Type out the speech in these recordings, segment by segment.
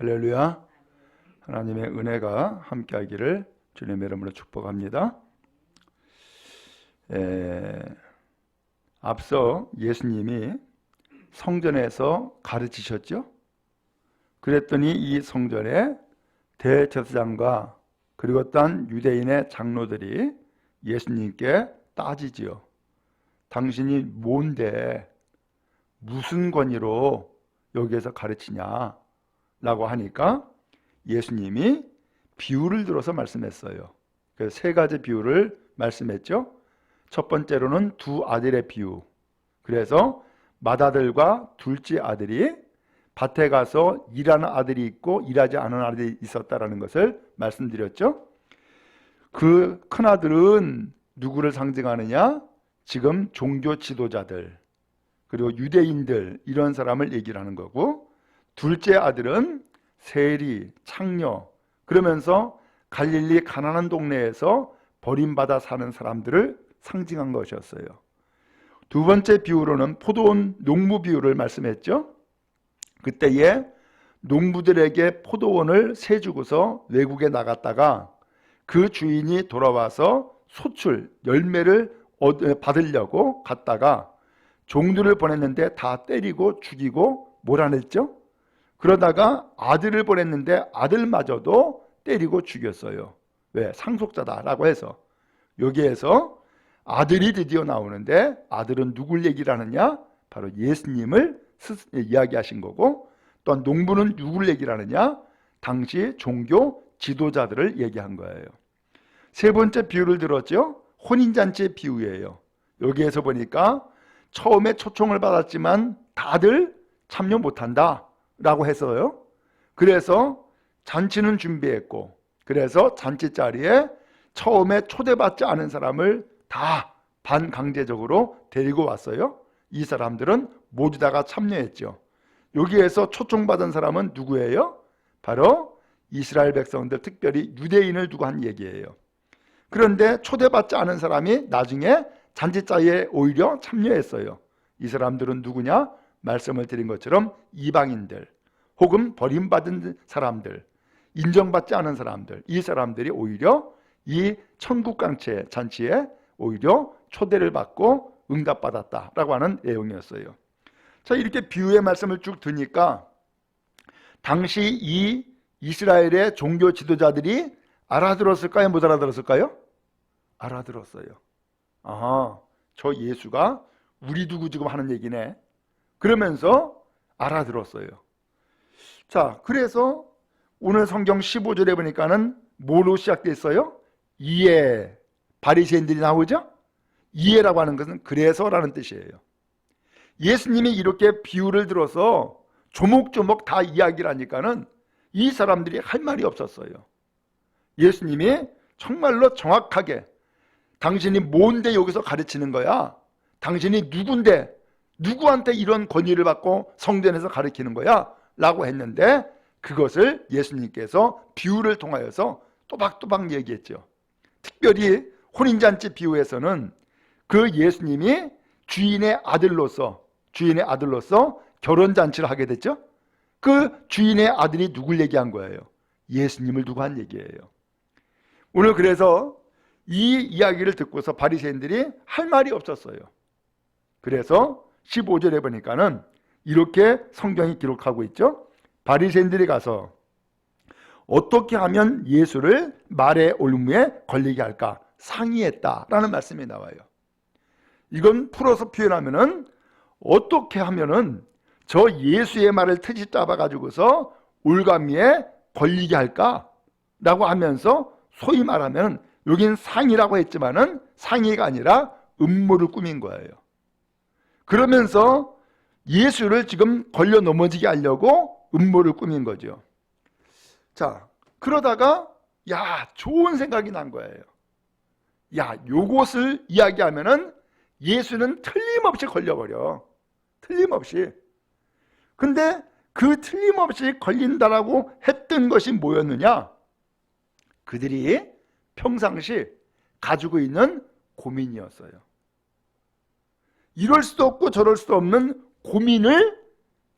할렐루야. 하나님의 은혜가 함께하기를 주님의 이름으로 축복합니다. 앞서 예수님이 성전에서 가르치셨죠. 그랬더니 이 성전에 대제사장과 그리고 어떤 유대인의 장로들이 예수님께 따지지요. 당신이 뭔데 무슨 권위로 여기에서 가르치냐 라고 하니까 예수님이 비유를 들어서 말씀했어요. 그 세 가지 비유를 말씀했죠. 첫 번째로는 두 아들의 비유. 그래서 맏아들과 둘째 아들이 밭에 가서 일하는 아들이 있고 일하지 않은 아들이 있었다라는 것을 말씀드렸죠. 그 큰아들은 누구를 상징하느냐? 지금 종교 지도자들 그리고 유대인들 이런 사람을 얘기를 하는 거고, 둘째 아들은 세리, 창녀 그러면서 갈릴리 가난한 동네에서 버림받아 사는 사람들을 상징한 것이었어요. 두 번째 비유로는 포도원 농부 비유를 말씀했죠. 그때에 농부들에게 포도원을 세 주고서 외국에 나갔다가 그 주인이 돌아와서 소출, 열매를 받으려고 갔다가 종들을 보냈는데 다 때리고 죽이고 몰아냈죠. 그러다가 아들을 보냈는데 아들마저도 때리고 죽였어요. 왜? 상속자다라고 해서. 여기에서 아들이 드디어 나오는데 아들은 누굴 얘기를 하느냐? 바로 예수님을 이야기하신 거고, 또 농부는 누굴 얘기를 하느냐? 당시 종교 지도자들을 얘기한 거예요. 세 번째 비유를 들었죠. 혼인잔치 비유예요. 여기에서 보니까 처음에 초청을 받았지만 다들 참여 못한다 라고 해서요. 그래서 잔치는 준비했고, 그래서 잔치 자리에 처음에 초대받지 않은 사람을 다 반강제적으로 데리고 왔어요. 이 사람들은 모두 다가 참여했죠. 여기에서 초청받은 사람은 누구예요? 바로 이스라엘 백성들, 특별히 유대인을 두고 한 얘기예요. 그런데 초대받지 않은 사람이 나중에 잔치자리에 오히려 참여했어요. 이 사람들은 누구냐? 말씀을 드린 것처럼 이방인들 혹은 버림받은 사람들, 인정받지 않은 사람들, 이 사람들이 오히려 이 천국잔치에 오히려 초대를 받고 응답받았다라고 하는 내용이었어요. 자, 이렇게 비유의 말씀을 쭉 듣니까 당시 이 이스라엘의 종교 지도자들이 알아들었을까요? 못 알아들었을까요? 알아들었어요. 아하, 저 예수가 우리 두고 지금 하는 얘기네. 그러면서 알아들었어요. 자, 그래서 오늘 성경 15절에 보니까는 뭐로 시작됐어요? 이해. 바리새인들이 나오죠? 이해라고 하는 것은 그래서라는 뜻이에요. 예수님이 이렇게 비유를 들어서 조목조목 다 이야기를 하니까는 이 사람들이 할 말이 없었어요. 예수님이 정말로 정확하게 당신이 뭔데 여기서 가르치는 거야? 당신이 누군데? 누구한테 이런 권위를 받고 성전에서 가르치는 거야? 라고 했는데 그것을 예수님께서 비유를 통하여서 또박또박 얘기했죠. 특별히 혼인잔치 비유에서는 그 예수님이 주인의 아들로서 결혼잔치를 하게 됐죠. 그 주인의 아들이 누굴 얘기한 거예요? 예수님을 두고 한 얘기예요. 오늘 그래서 이 이야기를 듣고서 바리새인들이 할 말이 없었어요. 그래서 15절에 보니까는 이렇게 성경이 기록하고 있죠. 바리새인들이 가서 어떻게 하면 예수를 말의 올무에 걸리게 할까 상의했다라는 말씀이 나와요. 이건 풀어서 표현하면은 어떻게 하면은 저 예수의 말을 트집 잡아가지고서 올가미에 걸리게 할까라고 하면서 소위 말하면 여긴 상의라고 했지만은 상의가 아니라 음모를 꾸민 거예요. 그러면서 예수를 지금 걸려 넘어지게 하려고 음모를 꾸민 거죠. 자, 그러다가 좋은 생각이 난 거예요. 요것을 이야기하면은 예수는 틀림없이 걸려버려. 틀림없이. 근데 그 틀림없이 걸린다라고 했던 것이 뭐였느냐? 그들이 평상시 가지고 있는 고민이었어요. 이럴 수도 없고 저럴 수도 없는 고민을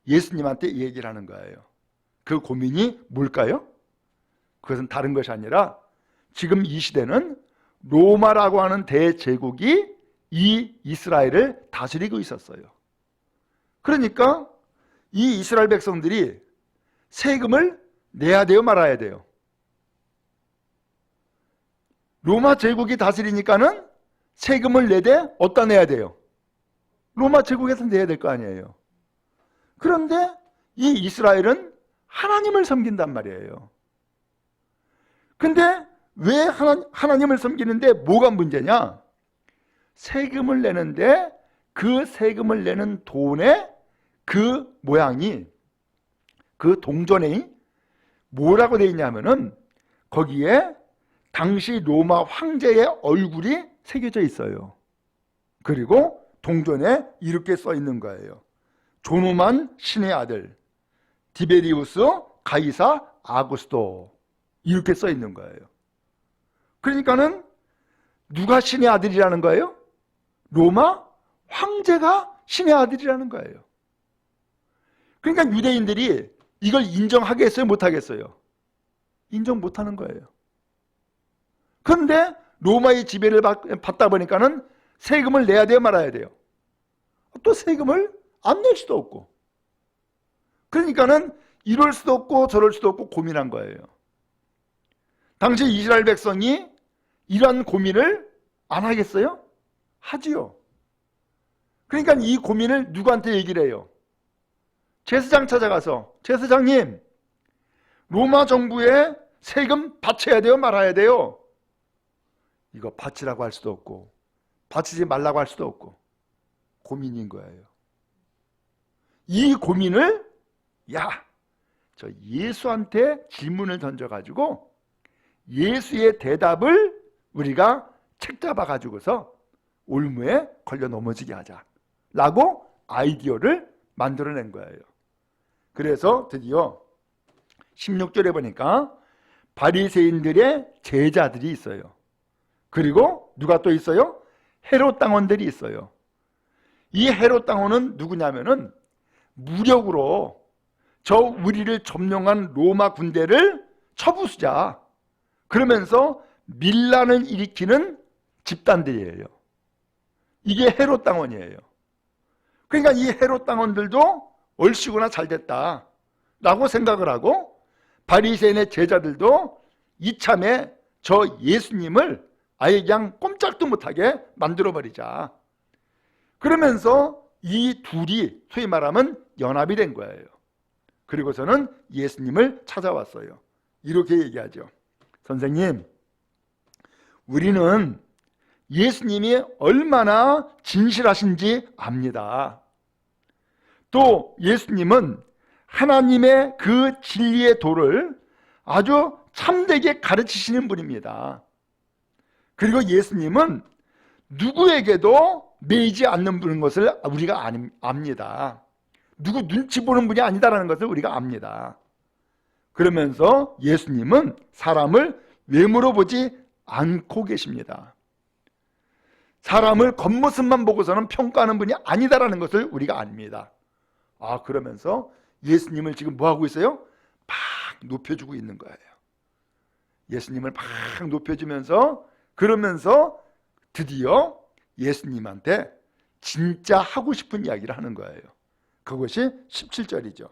예수님한테 얘기를 하는 거예요. 그 고민이 뭘까요? 그것은 다른 것이 아니라 지금 이 시대는 로마라고 하는 대제국이 이 이스라엘을 다스리고 있었어요. 그러니까 이 이스라엘 백성들이 세금을 내야 돼요, 말아야 돼요? 로마 제국이 다스리니까는 세금을 내되 어디다 내야 돼요? 로마 제국에서 내야 될 거 아니에요. 그런데 이 이스라엘은 하나님을 섬긴단 말이에요. 근데 왜 하나님을 섬기는데 뭐가 문제냐? 세금을 내는데 그 세금을 내는 돈의 그 모양이, 그 동전이 뭐라고 되어 있냐면은 거기에 당시 로마 황제의 얼굴이 새겨져 있어요. 그리고 동전에 이렇게 써 있는 거예요. 존엄한 신의 아들 디베리우스 가이사 아구스토, 이렇게 써 있는 거예요. 그러니까는 누가 신의 아들이라는 거예요? 로마 황제가 신의 아들이라는 거예요. 그러니까 유대인들이 이걸 인정하겠어요, 못하겠어요? 인정 못하는 거예요. 그런데 로마의 지배를 받다 보니까는 세금을 내야 돼요, 말아야 돼요? 또 세금을 안 낼 수도 없고, 그러니까는 이럴 수도 없고 저럴 수도 없고 고민한 거예요. 당시 이스라엘 백성이 이러한 고민을 안 하겠어요? 하지요. 그러니까 이 고민을 누구한테 얘기를 해요? 제사장 찾아가서, 제사장님, 로마 정부에 세금 바쳐야 돼요, 말아야 돼요? 이거 바치라고 할 수도 없고 바치지 말라고 할 수도 없고 고민인 거예요. 이 고민을 저 예수한테 질문을 던져가지고 예수의 대답을 우리가 책 잡아가지고서 올무에 걸려 넘어지게 하자라고 아이디어를 만들어낸 거예요. 그래서 드디어 16절에 보니까 바리새인들의 제자들이 있어요. 그리고 누가 또 있어요? 헤롯 당원들이 있어요. 이 헤롯 당원은 누구냐면은 무력으로 저 우리를 점령한 로마 군대를 쳐부수자, 그러면서 밀란을 일으키는 집단들이에요. 이게 헤롯 당원이에요. 그러니까 이 헤롯 당원들도 얼씨구나 잘됐다 라고 생각을 하고, 바리새인의 제자들도 이참에 저 예수님을 아예 그냥 꼼짝도 못하게 만들어버리자, 그러면서 이 둘이 소위 말하면 연합이 된 거예요. 그리고서는 예수님을 찾아왔어요. 이렇게 얘기하죠. 선생님, 우리는 예수님이 얼마나 진실하신지 압니다. 또 예수님은 하나님의 그 진리의 도를 아주 참되게 가르치시는 분입니다. 그리고 예수님은 누구에게도 매이지 않는 분인 것을 우리가 압니다. 누구 눈치 보는 분이 아니다라는 것을 우리가 압니다. 그러면서 예수님은 사람을 외모로 보지 않고 계십니다. 사람을 겉모습만 보고서는 평가하는 분이 아니다라는 것을 우리가 압니다. 그러면서 예수님을 지금 뭐하고 있어요? 막 높여주고 있는 거예요. 예수님을 막 높여주면서, 그러면서 드디어 예수님한테 진짜 하고 싶은 이야기를 하는 거예요. 그것이 17절이죠.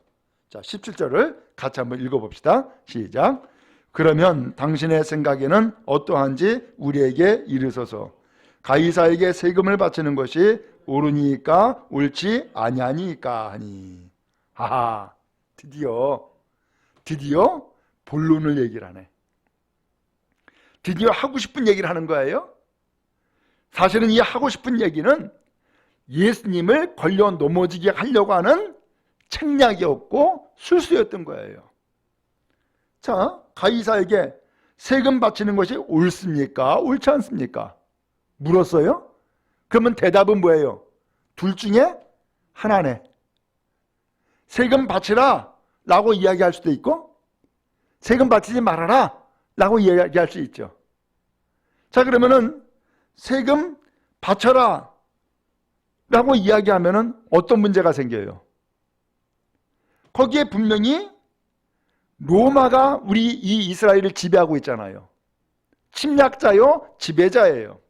자, 17절을 같이 한번 읽어봅시다. 시작. 그러면 당신의 생각에는 어떠한지 우리에게 이르소서. 가이사에게 세금을 바치는 것이 옳으니까 옳지 아니하니까 하니. 하하, 드디어 본론을 얘기를 하네. 드디어 하고 싶은 얘기를 하는 거예요. 사실은 이 하고 싶은 얘기는 예수님을 걸려 넘어지게 하려고 하는 책략이었고 술수였던 거예요. 자, 가이사에게 세금 바치는 것이 옳습니까? 옳지 않습니까? 물었어요. 그러면 대답은 뭐예요? 둘 중에 하나네. 세금 바치라 라고 이야기할 수도 있고, 세금 바치지 말아라 라고 이야기할 수 있죠. 자, 그러면은 세금 바쳐라 라고 이야기하면은 어떤 문제가 생겨요? 거기에 분명히 로마가 우리 이 이스라엘을 지배하고 있잖아요. 침략자요, 지배자예요.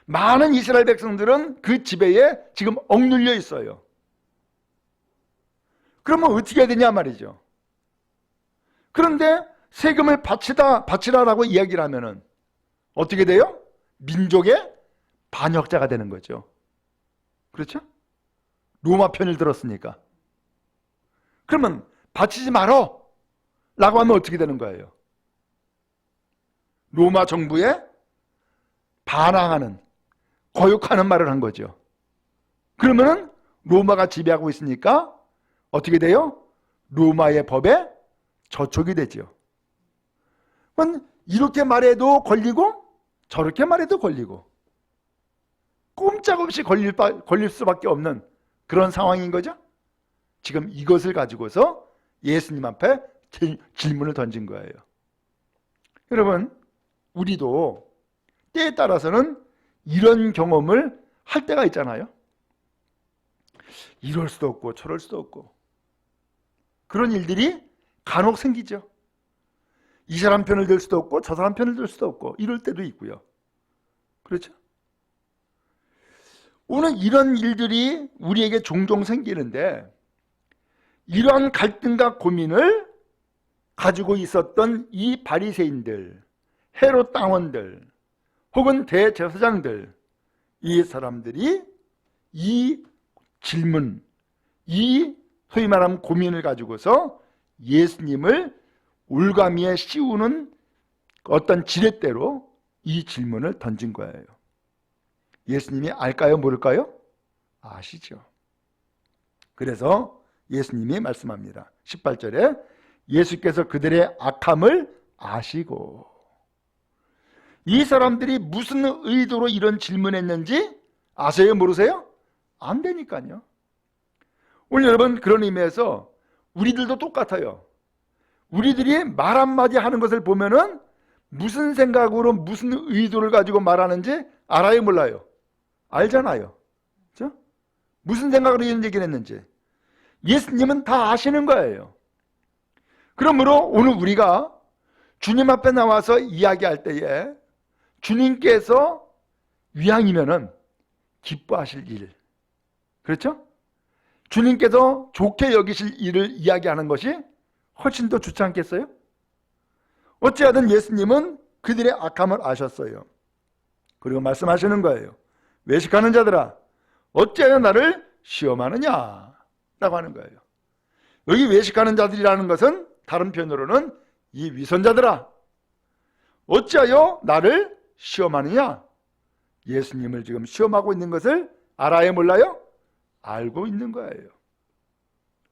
많은 이스라엘 백성들은 그 지배에 지금 억눌려 있어요. 그러면 어떻게 해야 되냐 말이죠. 그런데 세금을 바치라라고 이야기를 하면은 어떻게 돼요? 민족의 반역자가 되는 거죠. 그렇죠? 로마 편을 들었으니까. 그러면 바치지 말어 라고 하면 어떻게 되는 거예요? 로마 정부에 반항하는, 거역하는 말을 한 거죠. 그러면은 로마가 지배하고 있으니까 어떻게 돼요? 로마의 법에 저촉이 되죠. 그건 이렇게 말해도 걸리고 저렇게 말해도 걸리고 꼼짝없이 걸릴 수밖에 없는 그런 상황인 거죠. 지금 이것을 가지고서 예수님 앞에 질문을 던진 거예요. 여러분, 우리도 때에 따라서는 이런 경험을 할 때가 있잖아요. 이럴 수도 없고 저럴 수도 없고 그런 일들이 간혹 생기죠. 이 사람 편을 들 수도 없고 저 사람 편을 들 수도 없고 이럴 때도 있고요. 그렇죠? 오늘 이런 일들이 우리에게 종종 생기는데 이러한 갈등과 고민을 가지고 있었던 이 바리새인들, 헤롯 당원들 혹은 대제사장들, 이 사람들이 이 질문, 이 소위 말하면 고민을 가지고서 예수님을 올가미에 씌우는 어떤 지렛대로 이 질문을 던진 거예요. 예수님이 알까요? 모를까요? 아시죠. 그래서 예수님이 말씀합니다. 18절에 예수께서 그들의 악함을 아시고, 이 사람들이 무슨 의도로 이런 질문했는지 아세요? 모르세요? 안 되니까요. 오늘 여러분, 그런 의미에서 우리들도 똑같아요. 우리들이 말 한마디 하는 것을 보면은 무슨 생각으로 무슨 의도를 가지고 말하는지 알아요? 몰라요? 알잖아요. 그렇죠? 무슨 생각으로 이런 얘기를 했는지 예수님은 다 아시는 거예요. 그러므로 오늘 우리가 주님 앞에 나와서 이야기할 때에 주님께서 위항이면은 기뻐하실 일, 그렇죠? 주님께서 좋게 여기실 일을 이야기하는 것이 훨씬 더 좋지 않겠어요? 어찌하든 예수님은 그들의 악함을 아셨어요. 그리고 말씀하시는 거예요. 외식하는 자들아, 어찌하여 나를 시험하느냐 라고 하는 거예요. 여기 외식하는 자들이라는 것은 다른 표현으로는 이 위선자들아, 어찌하여 나를 시험하느냐. 예수님을 지금 시험하고 있는 것을 알아요? 몰라요? 알고 있는 거예요.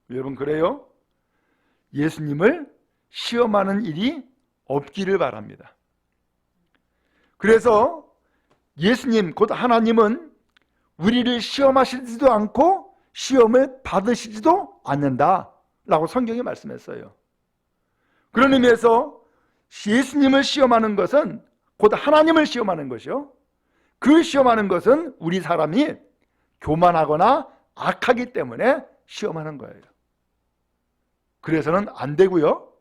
여러분, 그래요? 예수님을 시험하는 일이 없기를 바랍니다. 그래서 예수님, 곧 하나님은 우리를 시험하시지도 않고 시험을 받으시지도 않는다 라고 성경이 말씀했어요. 그런 의미에서 예수님을 시험하는 것은 곧 하나님을 시험하는 것이요, 그 시험하는 것은 우리 사람이 교만하거나 악하기 때문에 시험하는 거예요. 그래서는 안 되고요,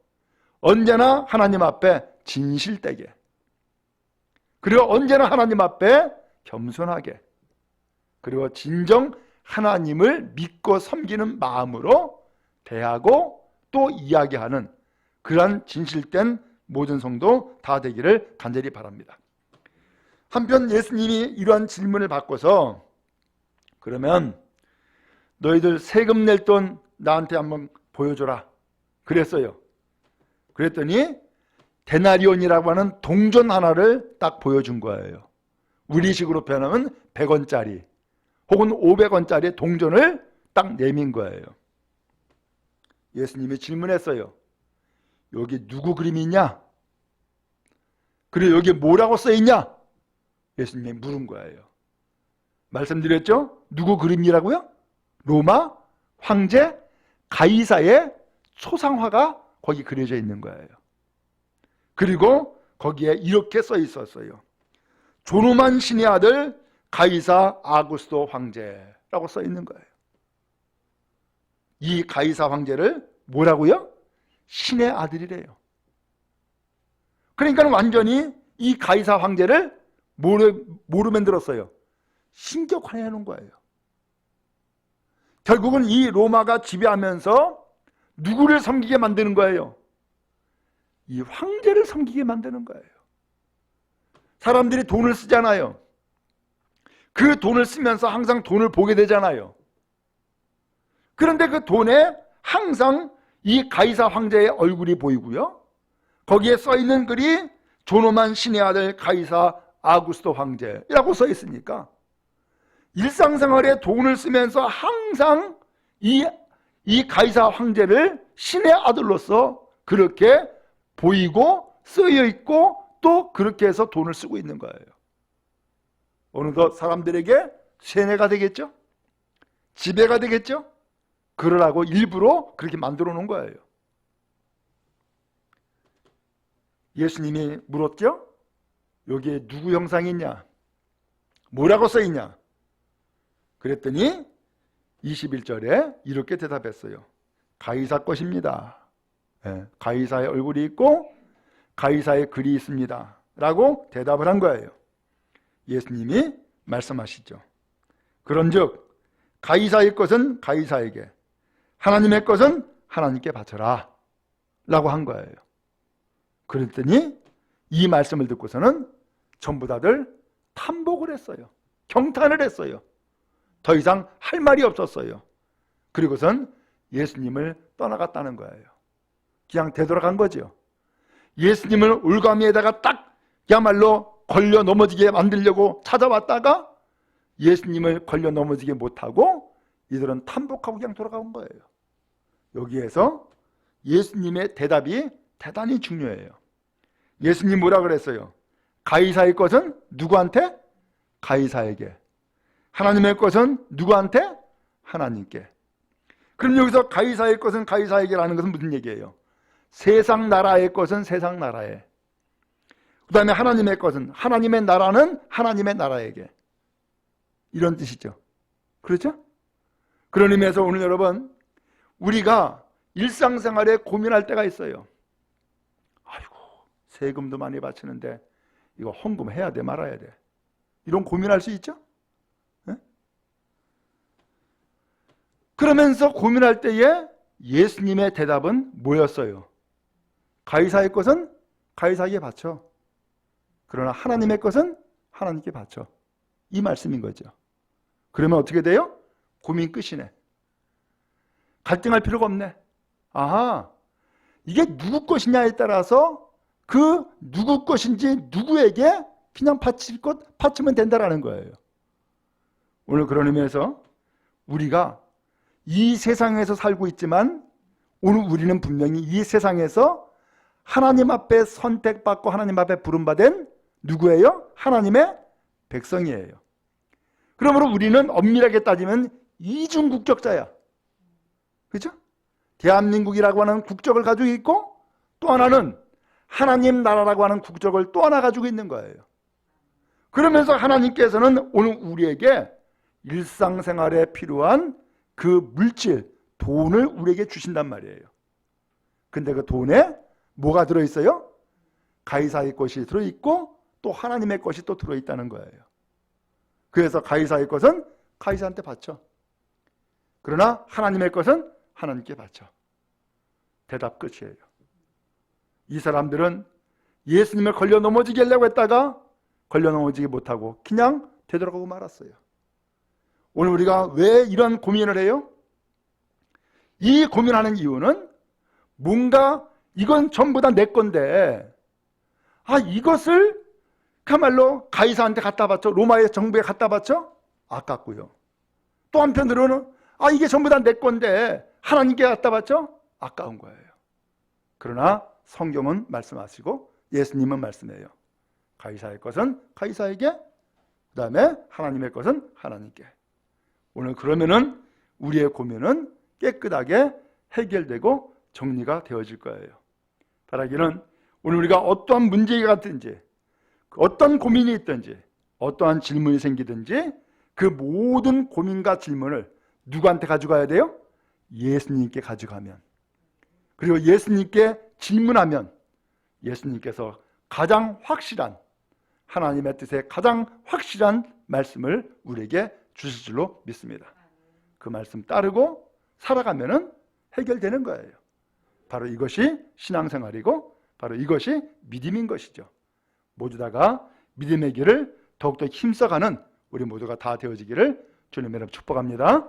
언제나 하나님 앞에 진실되게, 그리고 언제나 하나님 앞에 겸손하게, 그리고 진정 하나님을 믿고 섬기는 마음으로 대하고 또 이야기하는 그러한 진실된 모든 성도 다 되기를 간절히 바랍니다. 한편 예수님이 이러한 질문을 받고서 그러면 너희들 세금 낼 돈 나한테 한번 보여줘라 그랬어요. 그랬더니 데나리온이라고 하는 동전 하나를 딱 보여준 거예요. 우리식으로 표현하면 100원짜리 혹은 500원짜리 동전을 딱 내민 거예요. 예수님이 질문했어요. 여기 누구 그림이 있냐? 그리고 여기 뭐라고 써있냐? 예수님이 물은 거예요. 말씀드렸죠? 누구 그림이라고요? 로마 황제 가이사의 초상화가 거기 그려져 있는 거예요. 그리고 거기에 이렇게 써 있었어요. 존엄한 신의 아들 가이사 아구스도 황제라고 써 있는 거예요. 이 가이사 황제를 뭐라고요? 신의 아들이래요. 그러니까 완전히 이 가이사 황제를 뭐로 만들었어요? 신격화해 놓은 거예요. 결국은 이 로마가 지배하면서 누구를 섬기게 만드는 거예요? 이 황제를 섬기게 만드는 거예요. 사람들이 돈을 쓰잖아요. 그 돈을 쓰면서 항상 돈을 보게 되잖아요. 그런데 그 돈에 항상 이 가이사 황제의 얼굴이 보이고요. 거기에 써있는 글이 존엄한 신의 아들 가이사 아구스토 황제라고 써 있으니까 일상생활에 돈을 쓰면서 항상 이 가이사 황제를 신의 아들로서 그렇게 보이고 쓰여 있고 또 그렇게 해서 돈을 쓰고 있는 거예요. 어느덧 사람들에게 세뇌가 되겠죠? 지배가 되겠죠? 그러라고 일부러 그렇게 만들어 놓은 거예요. 예수님이 물었죠? 여기에 누구 형상이 있냐? 뭐라고 써 있냐? 그랬더니 21절에 이렇게 대답했어요. 가이사 것입니다. 가이사의 얼굴이 있고 가이사의 글이 있습니다. 라고 대답을 한 거예요. 예수님이 말씀하시죠. 그런즉 가이사의 것은 가이사에게, 하나님의 것은 하나님께 바쳐라 라고 한 거예요. 그랬더니 이 말씀을 듣고서는 전부 다들 탐복을 했어요. 경탄을 했어요. 더 이상 할 말이 없었어요. 그리고선 예수님을 떠나갔다는 거예요. 그냥 되돌아간 거죠. 예수님을 올가미에다가 딱 야말로 걸려 넘어지게 만들려고 찾아왔다가 예수님을 걸려 넘어지게 못하고 이들은 탐복하고 그냥 돌아간 거예요. 여기에서 예수님의 대답이 대단히 중요해요. 예수님 뭐라 그랬어요? 가이사의 것은 누구한테? 가이사에게. 하나님의 것은 누구한테? 하나님께. 그럼 여기서 가이사의 것은 가이사에게라는 것은 무슨 얘기예요? 세상 나라의 것은 세상 나라에, 그 다음에 하나님의 것은, 하나님의 나라는 하나님의 나라에게, 이런 뜻이죠. 그렇죠? 그런 의미에서 오늘 여러분, 우리가 일상생활에 고민할 때가 있어요. 아이고, 세금도 많이 바치는데 이거 헌금해야 돼 말아야 돼, 이런 고민할 수 있죠? 네? 그러면서 고민할 때에 예수님의 대답은 뭐였어요? 가이사의 것은 가이사에게 바쳐, 그러나 하나님의 것은 하나님께 바쳐, 이 말씀인 거죠. 그러면 어떻게 돼요? 고민 끝이네. 갈등할 필요가 없네. 아하, 이게 누구 것이냐에 따라서 그 누구 것인지 누구에게 그냥 바칠 것 바치면 된다라는 거예요. 오늘 그런 의미에서 우리가 이 세상에서 살고 있지만 오늘 우리는 분명히 이 세상에서 하나님 앞에 선택받고 하나님 앞에 부름받은 누구예요? 하나님의 백성이에요. 그러므로 우리는 엄밀하게 따지면 이중 국적자야. 그렇죠? 대한민국이라고 하는 국적을 가지고 있고 또 하나는 하나님 나라라고 하는 국적을 또 하나 가지고 있는 거예요. 그러면서 하나님께서는 오늘 우리에게 일상생활에 필요한 그 물질, 돈을 우리에게 주신단 말이에요. 근데 그 돈에 뭐가 들어있어요? 가이사의 것이 들어있고 또 하나님의 것이 또 들어있다는 거예요. 그래서 가이사의 것은 가이사한테 바쳐, 그러나 하나님의 것은 하나님께 바쳐. 대답 끝이에요. 이 사람들은 예수님을 걸려 넘어지게 하려고 했다가 걸려 넘어지게 못하고 그냥 되돌아가고 말았어요. 오늘 우리가 왜 이런 고민을 해요? 이 고민하는 이유는 뭔가 이건 전부 다 내 건데 이것을 그야말로 가이사한테 갖다 바쳐, 로마의 정부에 갖다 바쳐? 아깝고요. 또 한편으로는 이게 전부 다 내 건데 하나님께 갖다 바쳐? 아까운 거예요. 그러나 성경은 말씀하시고 예수님은 말씀해요. 가이사의 것은 가이사에게, 그 다음에 하나님의 것은 하나님께. 오늘 그러면은 우리의 고민은 깨끗하게 해결되고 정리가 되어질 거예요. 바라기는 오늘 우리가 어떠한 문제가 있든지, 어떤 고민이 있든지, 어떠한 질문이 생기든지 그 모든 고민과 질문을 누구한테 가져가야 돼요? 예수님께 가져가면 그리고 예수님께 질문하면 예수님께서 가장 확실한, 하나님의 뜻에 가장 확실한 말씀을 우리에게 주실 줄로 믿습니다. 그 말씀 따르고 살아가면은 해결되는 거예요. 바로 이것이 신앙생활이고 바로 이것이 믿음인 것이죠. 모두 다가 믿음의 길을 더욱더 힘써가는 우리 모두가 다 되어지기를 주님의 이름으로 축복합니다.